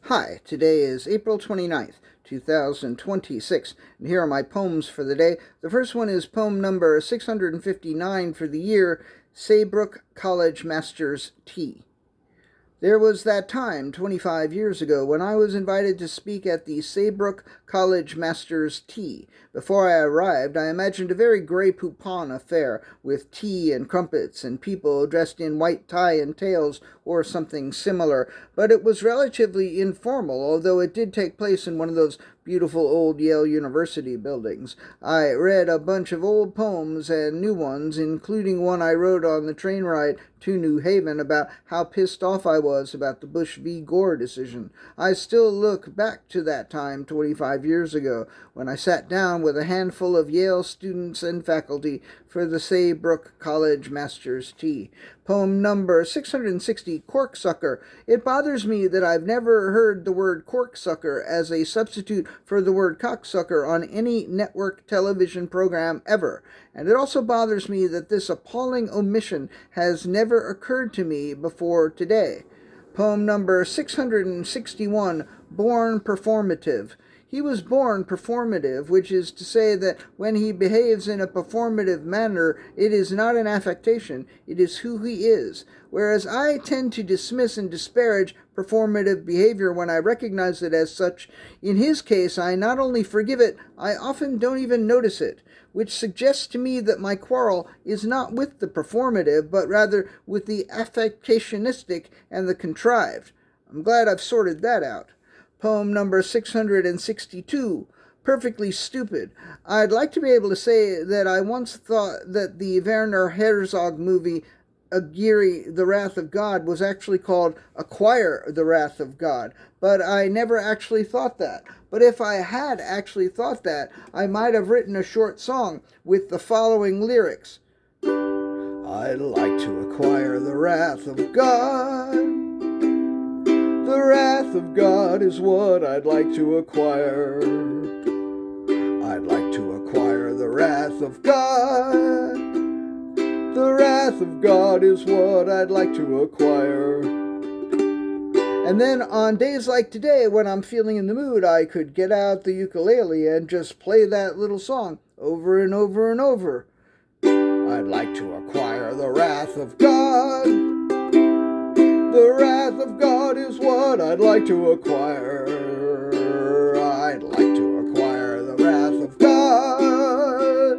Hi, today is April 29th, 2026, and here are my poems for the day. The first one is poem number 659 for the year, Saybrook College Master's Tea. There was that time, 25 years ago, when I was invited to speak at the Saybrook College Master's Tea. Before I arrived, I imagined a very Grey Poupon affair, with tea and crumpets and people dressed in white tie and tails or something similar, but it was relatively informal, although it did take place in one of those beautiful old Yale University buildings. I read a bunch of old poems and new ones, including one I wrote on the train ride to New Haven about how pissed off I was about the Bush v. Gore decision. I still look back to that time 25 years ago, when I sat down with a handful of Yale students and faculty for the Saybrook College Master's Tea. Poem number 660, Corksucker. It bothers me that I've never heard the word corksucker as a substitute for the word cocksucker on any network television program ever. And it also bothers me that this appalling omission has never occurred to me before today. Poem number 661, Born Performative. He was born performative, which is to say that when he behaves in a performative manner, it is not an affectation, it is who he is. Whereas I tend to dismiss and disparage performative behavior when I recognize it as such, in his case, I not only forgive it, I often don't even notice it, which suggests to me that my quarrel is not with the performative, but rather with the affectationistic and the contrived. I'm glad I've sorted that out. Poem number 662, Perfectly Stupid. I'd like to be able to say that I once thought that the Werner Herzog movie Aguirre, The Wrath of God, was actually called Acquire the Wrath of God, but I never actually thought that. But if I had actually thought that, I might have written a short song with the following lyrics. I'd like to acquire the wrath of God. The wrath of God is what I'd like to acquire. I'd like to acquire the wrath of God. The wrath of God is what I'd like to acquire. And then on days like today, when I'm feeling in the mood, I could get out the ukulele and just play that little song over and over and over. I'd like to acquire the wrath of God. The wrath of God is what I'd like to acquire. I'd like to acquire the wrath of God.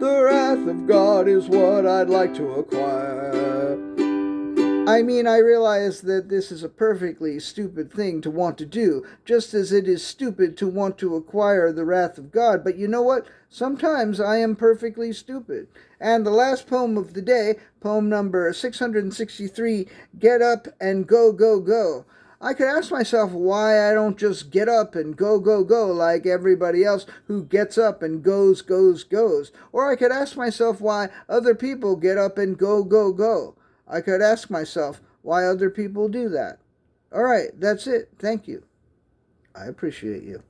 The wrath of God is what I'd like to acquire. I mean, I realize that this is a perfectly stupid thing to want to do, just as it is stupid to want to acquire the wrath of God. But you know what? Sometimes I am perfectly stupid. And the last poem of the day, poem number 663, Get Up and Go, Go, Go. I could ask myself why I don't just get up and go, go, go like everybody else who gets up and goes, goes, goes. Or I could ask myself why other people get up and go, go, go. I could ask myself why other people do that. All right, that's it. Thank you. I appreciate you.